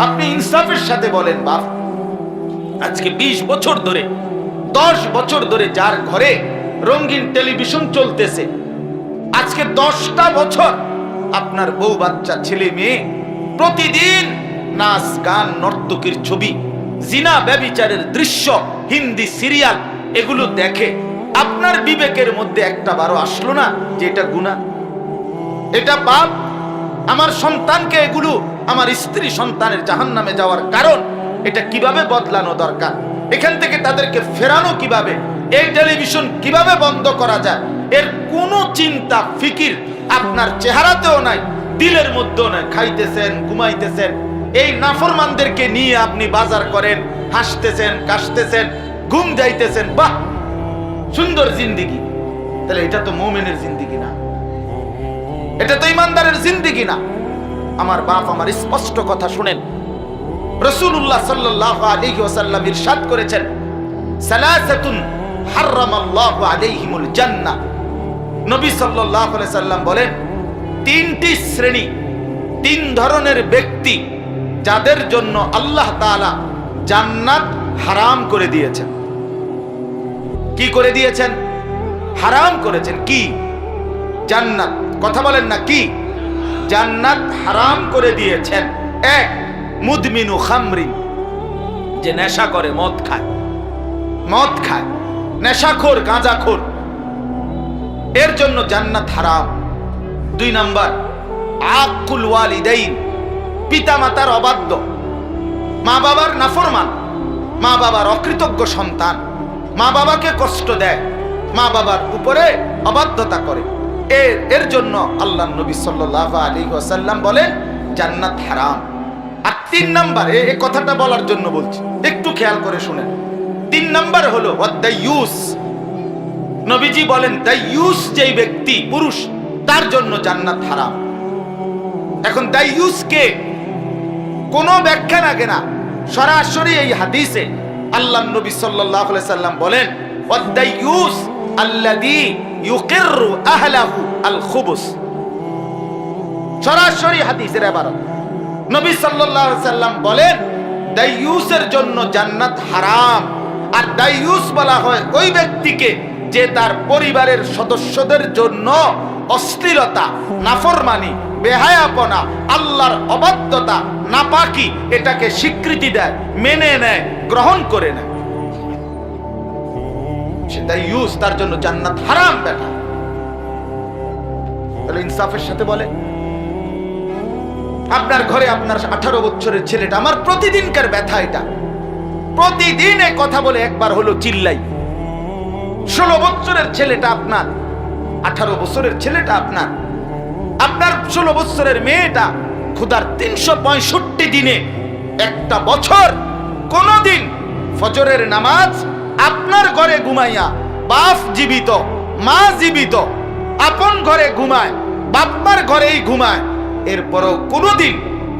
আপনি ইনসাফের সাথে বলেন, বাপ আজকে 20 বছর ধরে 10 বছর ধরে যার ঘরে রঙিন টেলিভিশন চলতেছে, আজকে 10টা বছর আপনার বউ বাচ্চা ছেলে মেয়ে প্রতিদিন নাচ গান নর্তকীর ছবি, জিনা ব্যভিচারের দৃশ্য, হিন্দি সিরিয়াল এগুলো দেখে, আপনার বিবেকের মধ্যে একটা বারো আসলো না যে এটা গুনাহ, এটা পাপ? আমার সন্তানকে এগুলো, আমার স্ত্রী সন্তানের জাহান্নামে যাওয়ার কারণ, এটা কিভাবে বদলানো দরকার, এখান থেকে তাদেরকে ফেরানো কিভাবে, এই টেলিভিশন কিভাবে বন্ধ করা যায়, এর কোনো চিন্তা ফিকির আপনার চেহারাতেও নাই, দিলের মধ্যেও নাই। খাইতেছেন, ঘুমাইতেছেন, এই নাফরমানদেরকে নিয়ে আপনি বাজার করেন, হাসতেছেন, কাশতেছেন, ঘুম যাইতেছেন, বাহ সুন্দর জিন্দেগি। তাহলে এটা তো মুমিনের জিন্দেগি না, এটা তো ইমানদারের জিন্দেগি না। আমার বাপ আমার স্পষ্ট কথা শুনেন, রাসূলুল্লাহ সাল্লাল্লাহু আলাইহি ওয়াসাল্লাম ইরশাদ করেছেন, সালাসাতুন হারামাল্লাহু আলাইহিমুল জান্নাহ। নবী সাল্লাল্লাহু আলাইহি সাল্লাম বলেন, তিনটি শ্রেণী, তিন ধরনের ব্যক্তি যাদের জন্য আল্লাহ তাআলা জান্নাত হারাম করে দিয়েছেন। কি করে দিয়েছেন? হারাম করেছেন। কি? জান্নাত। কথা বলেন না, কি? জান্নাত হারাম করে দিয়েছেন। এক, মুদমিনু খামরিন, যে নেশা করে, মদ খায়, মদ খায়, নেশাখোর, গাঁজাখোর, এর জন্য জান্নাত হারাম। 2 নাম্বার, আকুল ওয়ালিদাইন, পিতা মাতার অবাধ্য, মা বাবার নাফরমান, মা বাবার অকৃতজ্ঞ সন্তান, মা বাবাকে কষ্ট দেয়, মা বাবার উপরে অবাধ্যতা করে, এর জন্য আল্লাহ নবী সাল্লাল্লাহু আলাইহি ওয়াসাল্লাম বলেন জান্নাত হারাম। আর 3 নাম্বার, এই কথাটা বলার জন্য বলছি, একটু খেয়াল করে শুনেন। 3 নাম্বার হলো ওয়াদাইয়ুস। নবীজি বলেন দাইয়ুস যেই ব্যক্তি, পুরুষ, তার জন্য জান্নাত হারাম। এখন দাইয়ুস কে? কোনো ব্যাখ্যা লাগে না, সরাসরি এই হাদিসে আল্লাহ নবী সাল্লাল্লাহু আলাইহি সাল্লাম বলেন ওয়াদাইয়ুস আল্লাযী ইউকিররু আহলাহু আল খুবুস। সরাসরি হাদিসের ইবারত। নবী সাল্লাল্লাহু আলাইহি সাল্লাম বলেন দাইয়ুসের জন্য জান্নাত হারাম। আর দাইয়ুস বলা হয় ওই ব্যক্তিকে যে তার পরিবারের সদস্যদের জন্য অশ্লীলতা, নাফরমানি, বেহায়াপনা, আল্লাহর অবাধ্যতা, নাপাকি এটাকে স্বীকৃতি দেয়, মেনে নেয়, গ্রহণ করে নেয়, সে দাইয়ুস, তার জন্য জান্নাত হারাম। বেটা তাহলে ইনসাফের সাথে বলে, আপনার ঘরে আপনার 18 বছরের ছেলেটা, আমার প্রতিদিনকার ব্যথা এটা, প্রতিদিন এই কথা বলে একবার হলো চিল্লাই। 16 বছরের ছেলেটা আপনার, 18 বছরের ছেলেটা আপনার, আপনার 16 বছরের মেয়েটা খোদার 365 দিনে একটা বছর কোনদিন ফজরের নামাজ আপনার ঘরে ঘুমাইয়া, বাপ জীবিত, মা জীবিত, আপন ঘরে ঘুমায়, বাপমার ঘরেই ঘুমায়, এরপরও কোনদিন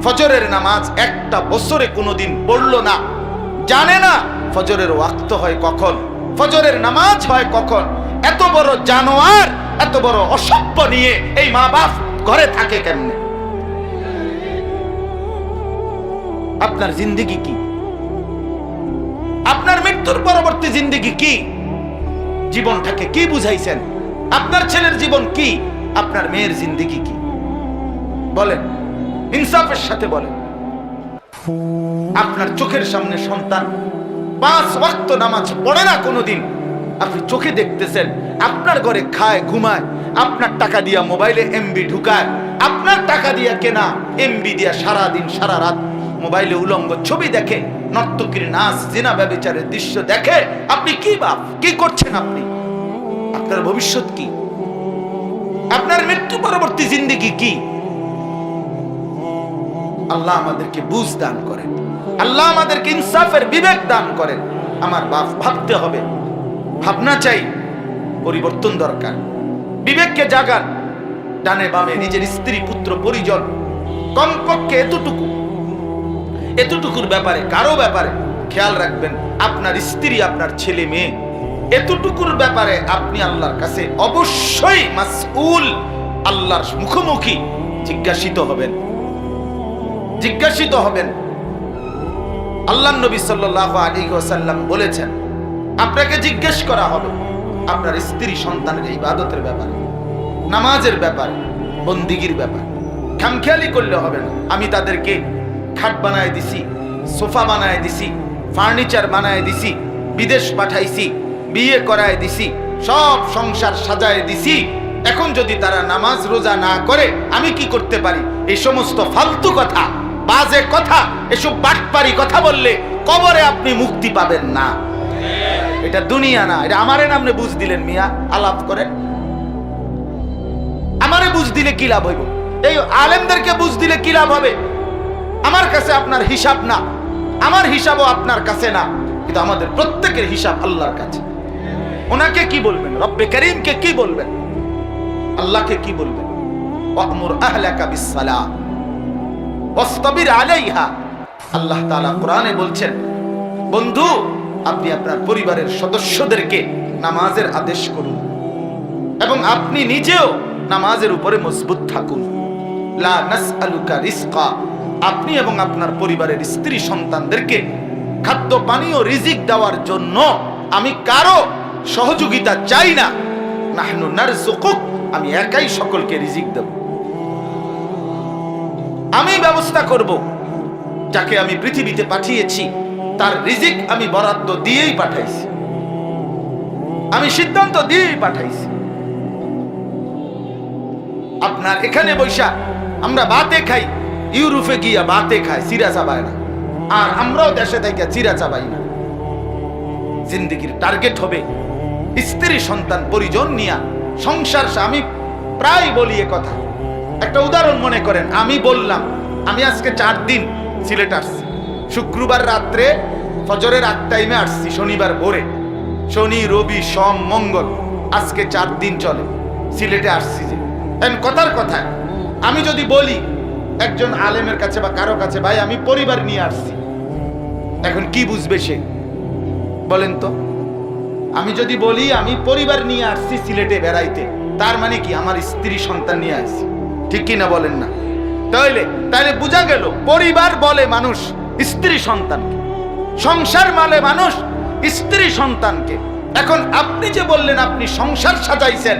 ফজরের নামাজ একটা বছরে কোনদিন পড়লো না, জানে না ফজরের ওয়াক্ত হয় কখন, ফজরের নামাজ হয় কখন। এত বড় জানোয়ার, এত বড় অসভ্য নিয়ে এই মা বাপ ঘরে থাকে কেমনে? আপনার জিন্দেগি কি? আপনার মৃত্যুর পরবর্তী জিন্দেগি কি? জীবনটাকে কি বুঝাইছেন? আপনার ছেলের জীবন কি? আপনার মেয়ের জিন্দেগি কি? বলেন, ইনসাফের সাথে বলেন। আপনার চোখের সামনে সন্তান 5 ওয়াক্ত নামাজ পড়ে না কোনোদিন, আপনি চোখে দেখতেছেন, আপনার ঘরে খায়, ঘুমায়, আপনার টাকা দিয়া মোবাইলে এমবি ঢুকায়, আপনার টাকা দিয়া কেনা এমবি দিয়া সারা দিন সারা রাত মোবাইলে উলঙ্গ ছবি দেখে, নর্তকীর নাচ, জিনা ব্যভিচারের দৃশ্য দেখে। আপনি কি বাপ, কি করছেন আপনি? আপনার ভবিষ্যৎ কি? আপনার মৃত্যু পরবর্তী জিন্দেগি কি? আল্লাহ আমাদেরকে বুঝ দান করেন, আল্লাহ আমাদেরকে ইনসাফের বিবেক দান করেন। আমার বাপ, ভাবতে হবে, ভাবনা চাই, পরিবর্তন দরকার। বিবেককে জাগান, ডানে বামে নিজের স্ত্রী, পুত্র, পরিজন, কমপক্ষে এতটুকুর ব্যাপারে, কারো ব্যাপারে খেয়াল রাখবেন। আপনার স্ত্রী, আপনার ছেলে মেয়ে, এতটুকুর ব্যাপারে আপনি আল্লাহর কাছে অবশ্যই মাসউল, আল্লাহর মুখোমুখি জিজ্ঞাসিত হবেন। আল্লাহর নবী সাল্লাল্লাহু আলাইহি ওয়াসাল্লাম বলেছেন, আপনাকে জিজ্ঞেস করা হবে আপনার স্ত্রী সন্তানের ইবাদতের ব্যাপারে, নামাজের ব্যাপারে, বন্দিগির ব্যাপারে। খামখেয়ালি করলে হবে না। আমি তাদেরকে খাট বানায় দিছি, সোফা বানায় দিছি, ফার্নিচার বানায় দিছি, বিদেশ পাঠাইছি, বিয়ে করায় দিছি, সব সংসার সাজায় দিছি। এখন যদি তারা নামাজ রোজা না করে আমি কি করতে পারি? এই সমস্ত ফালতু কথা, বাজে কথা, এসব বাটপারি কথা বললে কবরে আপনি মুক্তি পাবেন না। এটা দুনিয়া না, এটা আমারে নামে বুঝ দিলেন মিয়া, আলাপ করেন। আমারে বুঝ দিলে কি লাভ হইব? এই আলেমদেরকে বুঝ দিলে কি লাভ হবে? আমার কাছে আপনার হিসাব না, আমার হিসাবও আপনার কাছে না, কিন্তু আমাদের প্রত্যেকের হিসাব আল্লাহর কাছে। ওনাকে কি বলবেন? রব্বে করিমকে কি বলবেন? আল্লাহকে কি বলবেন? ওয়ামুর আহলাকা বিসসালাহ ওয়াসতাবির আলাইহা। আল্লাহ তাআলা কোরআনে বলছেন, বন্ধু আপনি আপনার পরিবারের সদস্যদেরকে নামাজের আদেশ করুন এবং আপনি নিজেও নামাজের উপরে মজবুত থাকুন। লা নাসআলুকা রিজকা, আপনি এবং আপনার পরিবারের স্ত্রী সন্তানদেরকে খাদ্য পানীয় রিজিক দেওয়ার জন্য আমি কারো সহযোগিতা চাই না। নাহনু নারযুকুক, আমি একাই সকলকে রিজিক দেব, আমি ব্যবস্থা করব। যাকে আমি পৃথিবীতে পাঠিয়েছি তার রিজিক আমি বরাদ্দ দিয়েই পাঠাইছি, আমি সিদ্ধান্ত দিয়েই পাঠাইছি। আপনার এখানে বৈশা আমরা বাতে খাই, ইউরোপে গিয়া বাতে খাই, চিরা চাবায় না। আর আমরাও দেশে থেকে চিরা চাবাই না। জিন্দেগির টার্গেট হবে স্ত্রী সন্তান পরিজন নিয়া সংসার। আমি প্রায় বলি এ কথা। একটা উদাহরণ মনে করেন, আমি বললাম আমি আজকে 4 দিন সিলেট আসছি। শুক্রবার রাত্রে ফজরের 8 টাইমে আসছি, শনিবার ভোরে, শনি রবি সোম মঙ্গল, আজকে 4 দিন চলে সিলেটে আসছি। যে কথার কথা, আমি যদি বলি একজন আলেমের কাছে বা কারো কাছে, ভাই আমি পরিবার নিয়ে আসছি, এখন কি বুঝবে সে? বলেন তো। আমি যদি বলি আমি পরিবার নিয়ে আসছি সিলেটে বেড়াইতে, তার মানে কি আমার স্ত্রী সন্তান নিয়ে আসছি, ঠিক কি না বলেন না? তাহলে বোঝা গেল পরিবার বলে মানুষ স্ত্রী সন্তানকে, সংসার মানে মানুষ স্ত্রী সন্তানকে। এখন আপনি যে বললেন আপনি সংসার সাজাইছেন,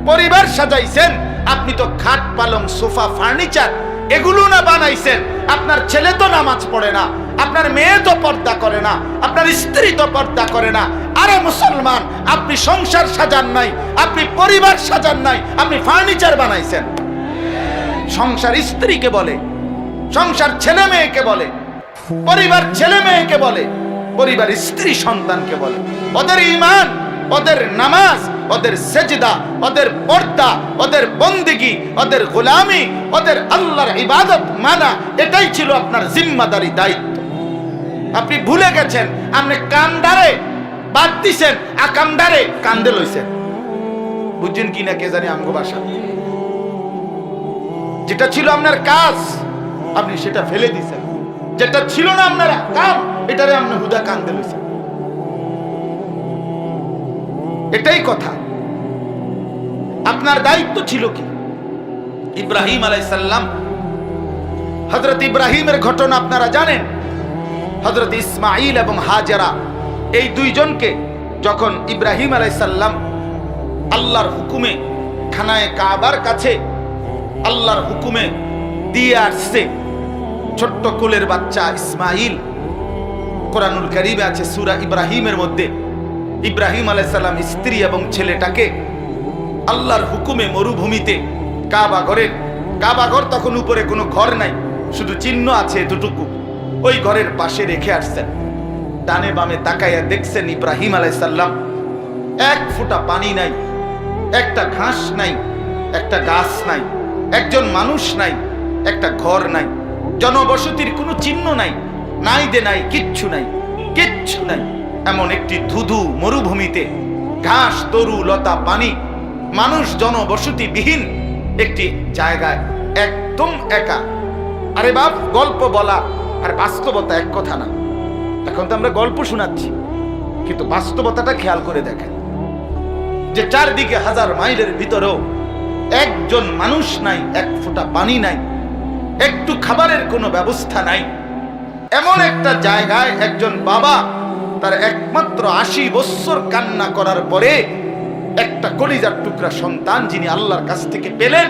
পরিবার সাজাইছেন, আপনি তো খাট পালং সোফা ফার্নিচার এগুলো না বানাইছেন। আপনার ছেলে তো নামাজ পড়ে না, আপনার মেয়ে তো পর্দা করে না, আপনার স্ত্রী তো পর্দা করে না। আরে মুসলমান, আপনি সংসার সাজান নাই, আপনি পরিবার সাজান নাই, আপনি ফার্নিচার বানাইছেন। সংসার স্ত্রীকে বলে, সংসার ছেলে মেয়েকে বলে, পরিবার ছেলে মেয়েকে বলে, পরিবার স্ত্রী সন্তানকে বলে। ওদের ঈমান, ওদের নামাজ, ওদের সেজদা, ওদের পর্দা, ওদের বন্দেগী, ওদের গোলামি, ওদের আল্লাহর ইবাদত মানা, এটাই ছিল আপনার জিম্মাদারি, দায়িত্ব। আপনি ভুলে গেছেন। আপনি কান্দারে বাদ দিছেন, আকামদারে কান্দে লইছেন। বুঝছেন কি না কে জানি আমগো ভাষা। যেটা ছিল আপনার কাজ আপনি সেটা ফেলে দিছেন, যেটা ছিল না আপনার কাম এটারে আপনি হুদা কান্দে লইছেন। এটাই কথা। আপনার দায়িত্ব ছিল কি? ইব্রাহিম আলাইহিস সালাম, হযরত ইব্রাহিমের ঘটনা আপনারা জানেন। হযরত ইসমাঈল এবং হাজেরা এই দুইজনকে যখন ইব্রাহিম আলাইহিস সালাম আল্লাহর হুকুমে খানায়ে কাবার কাছে আল্লাহর হুকুমে দিয়ে আসছে, ছোট্ট কোলের বাচ্চা ইসমাঈল, কোরআনুল কারীমে আছে সূরা ইব্রাহিমের মধ্যে, ইব্রাহিম আলাইহিস সালাম স্ত্রী এবং ছেলেটাকে আল্লাহর হুকুমে মরুভূমিতে কাবা ঘর তখন উপরে কোনো ঘর নাই, শুধু চিহ্ন আছে এতটুকু, ওই ঘরের পাশে রেখে আসছেন। ডানে বামে তাকাইয়া দেখছেন ইব্রাহিম আলাইহিস সালাম, এক ফোঁটা পানি নাই, একটা ঘাস নাই, একটা গাছ নাই, একজন মানুষ নাই, একটা ঘর নাই, জনবসতির কোনো চিহ্ন নাই, নাই দে নাই, কিচ্ছু নাই, কিচ্ছু নাই। এমন একটি ধুধু মরুভূমিতে ঘাস তরু লতা পানি, মানুষ জনবসতি বিহীন একটি জায়গায় একদম একা। আরে বাপ, গল্প বলা আর বাস্তবতা এক কথা না। এখন তো আমরা গল্প শোনাচ্ছি, কিন্তু বাস্তবতাটা খেয়াল করে দেখেন যে চারদিকে 1000 মাইলের ভিতরেও একজন মানুষ নাই, এক ফোঁটা পানি নাই, একটু খাবারের কোনো ব্যবস্থা নাই, এমন একটা জায়গায় একজন বাবা তার একমাত্র 80 বছর কান্না করার পরে একটা কলিজার টুকরা সন্তান যিনি আল্লাহর কাছ থেকে পেলেন,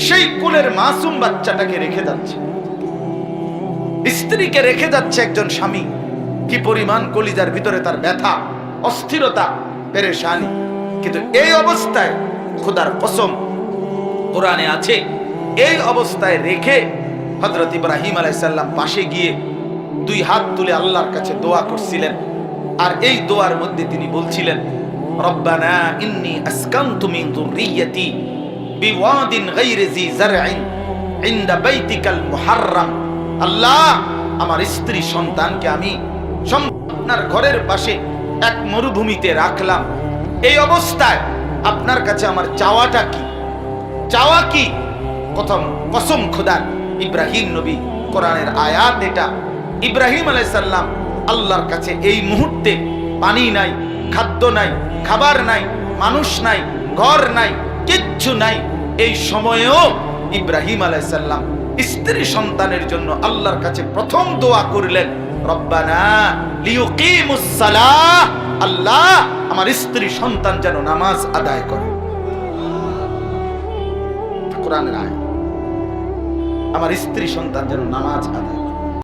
সেই কুলের মাসুম বাচ্চাটাকে রেখে যাচ্ছে, স্ত্রীকে রেখে যাচ্ছে একজন স্বামী। কি পরিমাণ কলিজার ভিতরে তার ব্যথা, অস্থিরতা, পেরেশানি। কিন্তু এই অবস্থায় খোদার কসম কোরআনে আছে, এই অবস্থায় রেখে হযরত ইব্রাহিম আলাইহিস সালাম পাশে গিয়ে 2 হাত তুলে আল্লাহর কাছে দোয়া করছিলেন। আর এই দোয়ার মধ্যে তিনি বলছিলেন, রব্বানা ইন্নী আসকানতু মিন যুররিয়্যাতি বিওয়াদিন গায়রি জি যারইন ইনদা বাইতিকাল মুহাররাম। আল্লাহ, আমার স্ত্রী সন্তানকে আমি আপনার ঘরের পাশে এক মরুভূমিতে রাখলাম। এই অবস্থায় আপনার কাছে আমার চাওয়াটা কি? চাওয়া কি? প্রথম কসম খোদার, ইব্রাহিম নবী, কোরআনের আয়াত এটা। ইব্রাহিম আলাইহিস সালাম আল্লাহর কাছে এই মুহূর্তে পানি নাই, খাদ্য নাই, খাবার নাই, মানুষ নাই, ঘর নাই, কিচ্ছু নাই। এই সময়েও ইব্রাহিম আলাইহিস সালাম স্ত্রী সন্তানের জন্য আল্লাহর কাছে প্রথম দোয়া করলেন, রব্বানা লিয়ুকিমুস সালাহ। আল্লাহ, আমার স্ত্রী সন্তান যেন নামাজ আদায় করে। কোরআনের আয়াত, আমার স্ত্রী সন্তান যেন নামাজ আদায়।